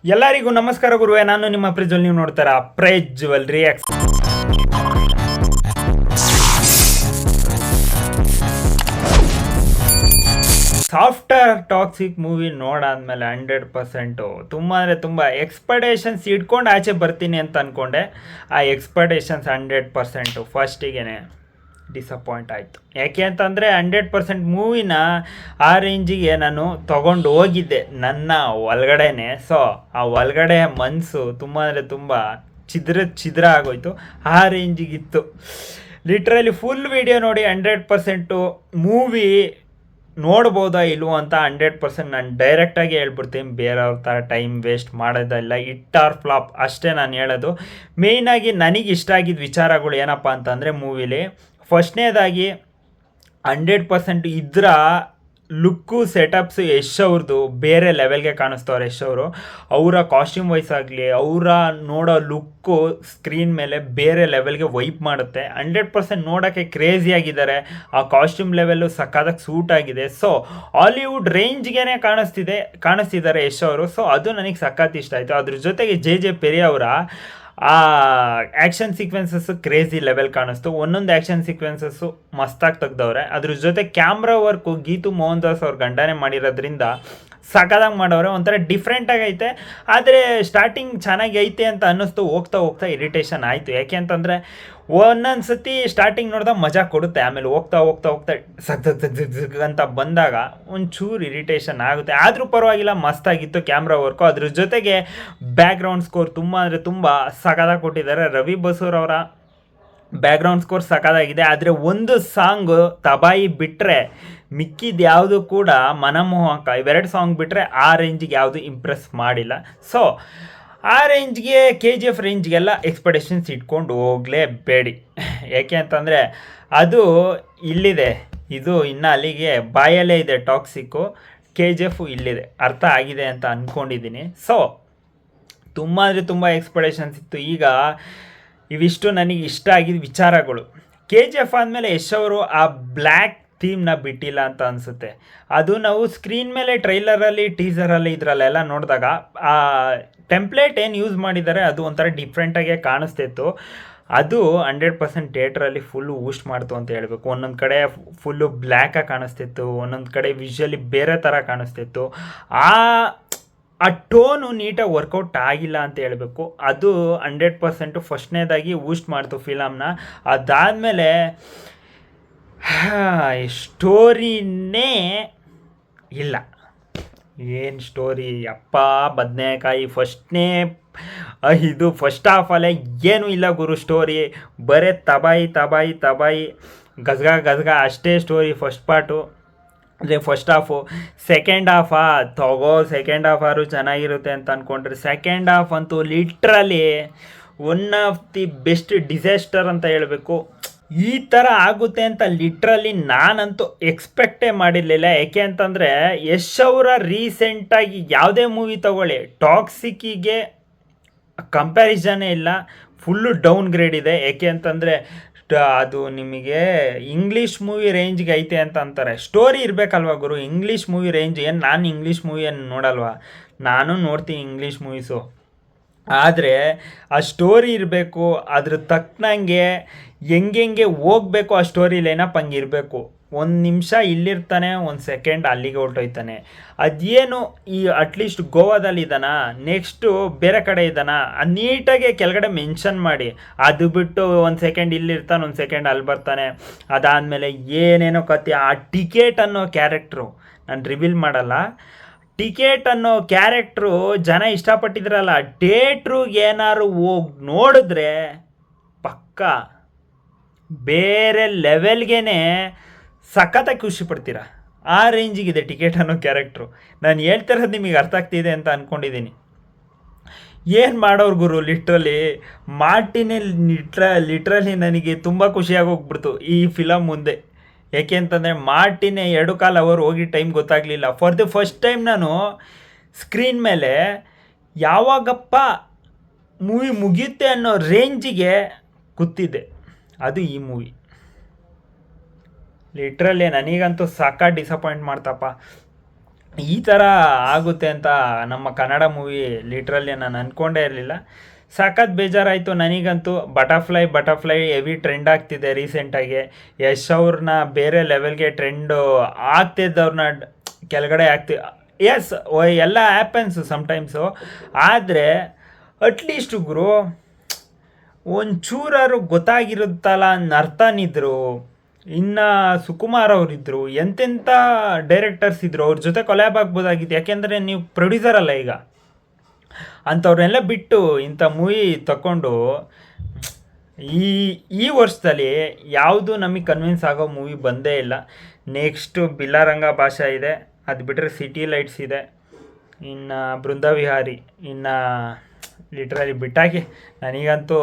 ಎಲ್ಲರಿಗೂ ನಮಸ್ಕಾರ ಗುರುವೆ. ನಾನು ನಿಮ್ಮ ಪ್ರಜ್ವಲ್. ನೀವು ನೋಡ್ತಾರ Prajwal react. Software Toxic movie ನೋಡಾದ್ಮೇಲೆ 100% ತುಂಬ ಅಂದರೆ ತುಂಬ ಎಕ್ಸ್ಪೆಕ್ಟೇಷನ್ಸ್ ಇಟ್ಕೊಂಡು ಆಚೆ ಬರ್ತೀನಿ ಅಂತ ಅಂದ್ಕೊಂಡೆ. ಆ ಎಕ್ಸ್ಪೆಕ್ಟೇಷನ್ಸ್ 100% ಫಸ್ಟಿಗೆ ಡಿಸಪಾಯಿಂಟ್ ಆಯಿತು. ಯಾಕೆ ಅಂತಂದರೆ 100% ಮೂವಿನ ಆ ರೇಂಜಿಗೆ ನಾನು ತೊಗೊಂಡು ಹೋಗಿದ್ದೆ ನನ್ನ ಒಳಗಡೆನೆ. ಸೊ ಆ ಒಳಗಡೆ ಮನಸ್ಸು ತುಂಬ ಅಂದರೆ ತುಂಬ ಛಿದ್ರ ಆಗೋಯ್ತು. ಆ ರೇಂಜಿಗಿತ್ತು. ಲಿಟ್ರಲಿ ಫುಲ್ ವಿಡಿಯೋ ನೋಡಿ 100% ಮೂವಿ ನೋಡ್ಬೋದಾ ಇಲ್ವೋ ಅಂತ 100% ನಾನು ಡೈರೆಕ್ಟಾಗಿ ಹೇಳ್ಬಿಡ್ತೀನಿ. ಬೇರೆಯವ್ರ ಥರ ಟೈಮ್ ವೇಸ್ಟ್ ಮಾಡೋದಿಲ್ಲ. ಇಟ್ ಆರ್ ಫ್ಲಾಪ್ ಅಷ್ಟೇ ನಾನು ಹೇಳೋದು. ಮೇಯ್ನಾಗಿ ನನಗೆ ಇಷ್ಟ ಆಗಿದ್ದ ವಿಚಾರಗಳು ಏನಪ್ಪ ಅಂತಂದರೆ ಮೂವಿಲಿ ಫಸ್ಟ್ನೇದಾಗಿ 100% ಇದ್ರ ಲುಕ್ಕು ಸೆಟಪ್ಸ್ ಯಶ್ ಅವ್ರದ್ದು ಬೇರೆ ಲೆವೆಲ್ಗೆ ಕಾಣಿಸ್ತವ್ರು. ಯಶ್ ಅವರು ಅವರ ಕಾಸ್ಟ್ಯೂಮ್ ವೈಸ್ ಆಗಲಿ ಅವರ ನೋಡೋ ಲುಕ್ಕು ಸ್ಕ್ರೀನ್ ಮೇಲೆ ಬೇರೆ ಲೆವೆಲ್ಗೆ ವೈಪ್ ಮಾಡುತ್ತೆ. 100% ನೋಡೋಕ್ಕೆ ಕ್ರೇಜಿಯಾಗಿದ್ದಾರೆ. ಆ ಕಾಸ್ಟ್ಯೂಮ್ ಲೆವೆಲ್ಲು ಸಕ್ಕತ್ತಾಗಿ ಸೂಟ್ ಆಗಿದೆ. ಸೊ ಹಾಲಿವುಡ್ ರೇಂಜ್ಗೆ ಕಾಣಿಸ್ತಿದ್ದಾರೆ ಯಶ್ ಅವರು. ಸೊ ಅದು ನನಗೆ ಸಖತ್ ಇಷ್ಟ ಆಯಿತು. ಅದ್ರ ಜೊತೆಗೆ ಜೆ ಪೆರಿ ಅವರ ಆ ಆ್ಯಕ್ಷನ್ ಸೀಕ್ವೆನ್ಸಸ್ಸು ಕ್ರೇಜಿ ಲೆವೆಲ್ ಕಾಣಿಸ್ತು. ಒಂದೊಂದು ಆ್ಯಕ್ಷನ್ ಸೀಕ್ವೆನ್ಸಸ್ಸು ಮಸ್ತಾಗಿ ತೆಗ್ದವ್ರೆ. ಅದ್ರ ಜೊತೆ ಕ್ಯಾಮ್ರಾ ವರ್ಕು ಗೀತು ಮೋಹನ್ ದಾಸ್ ಅವ್ರ ಗಂಡನೇ ಮಾಡಿರೋದ್ರಿಂದ ಸಖತ್ತಾಗಿ ಮಾಡವ್ರೆ. ಒಂಥರ ಡಿಫ್ರೆಂಟಾಗಿ ಐತೆ. ಆದರೆ ಸ್ಟಾರ್ಟಿಂಗ್ ಚೆನ್ನಾಗಿ ಐತೆ ಅಂತ ಅನ್ನಿಸ್ತು. ಹೋಗ್ತಾ ಹೋಗ್ತಾ ಇರಿಟೇಷನ್ ಆಯಿತು. ಯಾಕೆ ಅಂತಂದರೆ ಒಂದೊಂದು ಸತಿ ಸ್ಟಾರ್ಟಿಂಗ್ ನೋಡಿದಾಗ ಮಜಾ ಕೊಡುತ್ತೆ. ಆಮೇಲೆ ಹೋಗ್ತಾ ಹೋಗ್ತಾ ಹೋಗ್ತಾ ಸಗ್ ಅಂತ ಬಂದಾಗ ಒಂಚೂರು ಇರಿಟೇಷನ್ ಆಗುತ್ತೆ. ಆದರೂ ಪರವಾಗಿಲ್ಲ, ಮಸ್ತಾಗಿತ್ತು ಕ್ಯಾಮ್ರಾ ವರ್ಕು. ಅದ್ರ ಜೊತೆಗೆ ಬ್ಯಾಕ್ಗ್ರೌಂಡ್ ಸ್ಕೋರ್ ತುಂಬ ಅಂದರೆ ತುಂಬ ಸಖತ್ತಾಗಿ ಕೊಟ್ಟಿದ್ದಾರೆ. ರವಿ ಬಸೂರ್ ಅವರ ಬ್ಯಾಕ್ಗ್ರೌಂಡ್ ಸ್ಕೋರ್ ಸಖತ್ತಾಗಿದೆ. ಆದರೆ ಒಂದು ಸಾಂಗು ತಬಾಯಿ ಬಿಟ್ಟರೆ ಮಿಕ್ಕಿದ್ದು ಯಾವುದು ಕೂಡ ಮನಮೋಹಕ. ಇವೆರಡು ಸಾಂಗ್ ಬಿಟ್ಟರೆ ಆ ರೇಂಜಿಗೆ ಯಾವುದು ಇಂಪ್ರೆಸ್ ಮಾಡಿಲ್ಲ. ಸೊ ಆ ರೇಂಜ್ಗೆ KGF ರೇಂಜ್ಗೆಲ್ಲ ಎಕ್ಸ್ಪೆಕ್ಟೇಷನ್ಸ್ ಇಟ್ಕೊಂಡು ಹೋಗಲೇಬೇಡಿ. ಯಾಕೆ ಅಂತಂದರೆ ಅದು ಇಲ್ಲಿದೆ, ಇದು ಇನ್ನು ಅಲ್ಲಿಗೆ ಬಾಯಲ್ಲೇ ಇದೆ ಟಾಕ್ಸಿಕ್ಕು. KGF ಇಲ್ಲಿದೆ, ಅರ್ಥ ಆಗಿದೆ ಅಂತ ಅಂದ್ಕೊಂಡಿದ್ದೀನಿ. ಸೊ ತುಂಬ ಅಂದರೆ ತುಂಬ ಎಕ್ಸ್ಪೆಕ್ಟೇಷನ್ಸ್ ಇತ್ತು. ಈಗ ಇವಿಷ್ಟು ನನಗೆ ಇಷ್ಟ ಆಗಿದ್ದ ವಿಚಾರಗಳು. KGF ಆದಮೇಲೆ ಯಶ್ ಅವರು ಆ ಬ್ಲ್ಯಾಕ್ ಥೀಮ್ನ ಬಿಟ್ಟಿಲ್ಲ ಅಂತ ಅನಿಸುತ್ತೆ. ಅದು ನಾವು ಸ್ಕ್ರೀನ್ ಮೇಲೆ ಟ್ರೈಲರಲ್ಲಿ ಟೀಸರಲ್ಲಿ ಇದರಲ್ಲೆಲ್ಲ ನೋಡಿದಾಗ ಆ ಟೆಂಪ್ಲೇಟ್ ಏನು ಯೂಸ್ ಮಾಡಿದ್ದಾರೆ ಅದು ಒಂಥರ ಡಿಫ್ರೆಂಟಾಗೆ ಕಾಣಿಸ್ತಿತ್ತು. ಅದು 100% ಥಿಯೇಟ್ರಲ್ಲಿ ಫುಲ್ಲು ಊಸ್ಟ್ ಮಾಡ್ತು ಅಂತ ಹೇಳಬೇಕು. ಒಂದೊಂದು ಕಡೆ ಫುಲ್ಲು ಬ್ಲ್ಯಾಕಾಗಿ ಕಾಣಿಸ್ತಿತ್ತು, ಒಂದೊಂದು ಕಡೆ ವಿಷುವಲಿ ಬೇರೆ ಥರ ಕಾಣಿಸ್ತಿತ್ತು. ಆ ಟೋನು ನೀಟಾಗಿ ವರ್ಕೌಟ್ ಆಗಿಲ್ಲ ಅಂತ ಹೇಳಬೇಕು. ಅದು 100% ಫಸ್ಟ್ನೇದಾಗಿ ಊಸ್ಟ್ ಮಾಡ್ತು ಫಿಲಮ್ನ. ಅದಾದಮೇಲೆ ಸ್ಟೋರಿನೇ ಇಲ್ಲ. ಏನು ಸ್ಟೋರಿ ಅಪ್ಪ ಬದನೆಕಾಯಿ. ಇದು ಫಸ್ಟ್ ಹಾಫಲ್ಲೇ ಏನೂ ಇಲ್ಲ ಗುರು. ಸ್ಟೋರಿ ಬರೇ ತಬಾಯಿ ಗಜ್ಗ ಅಷ್ಟೇ ಸ್ಟೋರಿ ಫಸ್ಟ್ ಪಾರ್ಟು, ಅಂದರೆ ಫಸ್ಟ್ ಹಾಫು. ಸೆಕೆಂಡ್ ಸೆಕೆಂಡ್ ಹಾಫಾರು ಚೆನ್ನಾಗಿರುತ್ತೆ ಅಂತ ಅಂದ್ಕೊಂಡ್ರೆ ಸೆಕೆಂಡ್ ಹಾಫ್ ಅಂತೂ literally one of the best disaster ಅಂತ ಹೇಳಬೇಕು. ಈ ಥರ ಆಗುತ್ತೆ ಅಂತ ಲಿಟ್ರಲಿ ನಾನಂತೂ ಎಕ್ಸ್ಪೆಕ್ಟೇ ಮಾಡಿರಲಿಲ್ಲ. ಯಾಕೆ ಅಂತಂದರೆ ಯಶ್ ಅವರ ರೀಸೆಂಟಾಗಿ ಯಾವುದೇ ಮೂವಿ ತಗೊಳ್ಳಿ ಟಾಕ್ಸಿಕ್ಕಿಗೆ ಕಂಪ್ಯಾರಿಸನ್ನೇ ಇಲ್ಲ. ಫುಲ್ಲು ಡೌನ್ ಗ್ರೇಡ್ ಇದೆ. ಯಾಕೆ ಅಂತಂದರೆ ಅದು ನಿಮಗೆ ಇಂಗ್ಲೀಷ್ ಮೂವಿ ರೇಂಜ್ಗೆ ಐತೆ ಅಂತ ಅಂತಾರೆ. ಸ್ಟೋರಿ ಇರಬೇಕಲ್ವ ಗುರು. ಇಂಗ್ಲೀಷ್ ಮೂವಿ ರೇಂಜ್ ಏನು, ನಾನು ಇಂಗ್ಲೀಷ್ ಮೂವಿಯನ್ನು ನೋಡಲ್ವಾ? ನಾನು ನೋಡ್ತೀನಿ ಇಂಗ್ಲೀಷ್ ಮೂವೀಸು. ಆದರೆ ಆ ಸ್ಟೋರಿ ಇರಬೇಕು, ಅದ್ರ ತಕ್ಕನಂಗೆ ಹೆಂಗೆ ಹೋಗ್ಬೇಕು ಆ ಸ್ಟೋರಿ ಲೈನಪ್ ಹಂಗೆ ಇರಬೇಕು. ಒಂದು ನಿಮಿಷ ಇಲ್ಲಿರ್ತಾನೆ, ಒಂದು ಸೆಕೆಂಡ್ ಅಲ್ಲಿಗೆ ಹೊರಟೋಯ್ತಾನೆ. ಅದೇನು ಈ ಅಟ್ಲೀಸ್ಟ್ ಗೋವಾದಲ್ಲಿ ಇದ್ದಾನ, ನೆಕ್ಸ್ಟು ಬೇರೆ ಕಡೆ ಇದ್ದಾನ, ಅದು ನೀಟಾಗಿ ಕೆಳಗಡೆ ಮೆನ್ಷನ್ ಮಾಡಿ. ಅದು ಬಿಟ್ಟು ಒಂದು ಸೆಕೆಂಡ್ ಇಲ್ಲಿರ್ತಾನೆ, ಒಂದು ಸೆಕೆಂಡ್ ಅಲ್ಲಿ ಬರ್ತಾನೆ. ಅದಾದಮೇಲೆ ಏನೇನೋ ಕತೆ. ಆ ಟಿಕೆಟ್ ಅನ್ನೋ ಕ್ಯಾರೆಕ್ಟ್ರು ನಾನು ರಿವೀಲ್ ಮಾಡಲ್ಲ. ಟಿಕೆಟ್ ಅನ್ನೋ ಕ್ಯಾರೆಕ್ಟ್ರು ಜನ ಇಷ್ಟಪಟ್ಟಿದ್ರಲ್ಲ, ಥಿಯೇಟ್ರಿಗೆ ಏನಾದ್ರು ಹೋಗಿ ನೋಡಿದ್ರೆ ಪಕ್ಕ ಬೇರೆ ಲೆವೆಲ್ಗೆ ಸಖತ್ತಾಗಿ ಖುಷಿ ಪಡ್ತೀರಾ. ಆ ರೇಂಜಿಗಿದೆ ಟಿಕೆಟ್ ಅನ್ನೋ ಕ್ಯಾರೆಕ್ಟ್ರು. ನಾನು ಹೇಳ್ತಿರೋದು ನಿಮಗೆ ಅರ್ಥ ಆಗ್ತಿದೆ ಅಂತ ಅಂದ್ಕೊಂಡಿದ್ದೀನಿ. ಏನು ಮಾಡೋರು ಗುರು. ಲಿಟ್ರಲಿ ಮಾರ್ಟಿನೇ ಲಿಟ್ರಲಿ ನನಗೆ ತುಂಬ ಖುಷಿಯಾಗಿ ಹೋಗ್ಬಿಡ್ತು ಈ ಫಿಲಮ್ ಮುಂದೆ. ಏಕೆ ಅಂತಂದರೆ ಮಾರ್ಟಿನೇ 2 ಕಾಲ ಅವರು ಹೋಗಿ ಟೈಮ್ ಗೊತ್ತಾಗಲಿಲ್ಲ. ಫಾರ್ ದಿ ಫಸ್ಟ್ ಟೈಮ್ ನಾನು ಸ್ಕ್ರೀನ್ ಮೇಲೆ ಯಾವಾಗಪ್ಪ ಮೂವಿ ಮುಗಿಯುತ್ತೆ ಅನ್ನೋ ರೇಂಜಿಗೆ ಕೂತಿದ್ದೆ. ಅದು ಈ ಮೂವಿ. ಲಿಟ್ರಲಿ ನನಗಂತೂ ಸಾಕ ಡಿಸಪಾಯಿಂಟ್ ಮಾಡ್ತಪ್ಪ. ಈ ಥರ ಆಗುತ್ತೆ ಅಂತ ನಮ್ಮ ಕನ್ನಡ ಮೂವಿ ಲಿಟ್ರಲಿ ನಾನು ಅಂದ್ಕೊಂಡೇ ಇರಲಿಲ್ಲ. ಸಖತ್ ಬೇಜಾರಾಯಿತು ನನಗಂತೂ. ಬಟರ್ಫ್ಲೈ ಹೆವಿ ಟ್ರೆಂಡ್ ಆಗ್ತಿದೆ ರೀಸೆಂಟಾಗಿ. ಯಶ್ ಅವ್ರನ್ನ ಬೇರೆ ಲೆವೆಲ್ಗೆ ಟ್ರೆಂಡು ಆಗ್ತಿದ್ದವ್ರನ್ನ ಕೆಳಗಡೆ ಎಸ್, ಎಲ್ಲ ಆ್ಯಪನ್ಸು ಸಮ್ಟೈಮ್ಸು. ಆದರೆ ಅಟ್ಲೀಸ್ಟ್ ಗುರು ಒಂಚೂರಾರು ಗೊತ್ತಾಗಿರುತ್ತಲ್ಲ ನರ್ತನಿದ್ರು, ಇನ್ನು ಸುಕುಮಾರ್ ಅವರಿದ್ದರು, ಎಂತೆಂಥ ಡೈರೆಕ್ಟರ್ಸ್ ಇದ್ದರು, ಅವ್ರ ಜೊತೆ ಕೊಲ್ಯಾಬ್ ಆಗ್ಬೋದಾಗಿತ್ತು. ಯಾಕೆಂದರೆ ನೀವು ಪ್ರೊಡ್ಯೂಸರ್ ಅಲ್ಲ ಈಗ. ಅಂಥವ್ರನ್ನೆಲ್ಲ ಬಿಟ್ಟು ಇಂಥ ಮೂವಿ ತಗೊಂಡು ಈ ಈ ವರ್ಷದಲ್ಲಿ ಯಾವುದು ನಮಗೆ ಕನ್ವಿನ್ಸ್ ಆಗೋ ಮೂವಿ ಬಂದೇ ಇಲ್ಲ. ನೆಕ್ಸ್ಟು ಬಿಲ್ಲಾರಂಗ ಭಾಷಾ ಇದೆ, ಅದು ಬಿಟ್ಟರೆ ಸಿಟಿ ಲೈಟ್ಸ್ ಇದೆ, ಇನ್ನು ಬೃಂದವಿಹಾರಿ, ಇನ್ನು ಲಿಟ್ರಲಿ ಬಿಟ್ಟಾಕಿ. ನನಗಂತೂ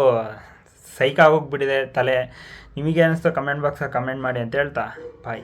ಸೈಕ್ ಆಗೋಗ್ಬಿಟ್ಟಿದೆ ತಲೆ. ನಿಮಗೆ ಅನ್ನಿಸ್ತೋ ಕಮೆಂಟ್ ಬಾಕ್ಸಲ್ಲಿ ಕಮೆಂಟ್ ಮಾಡಿ ಅಂತ ಹೇಳ್ತಾ ಬಾಯ್.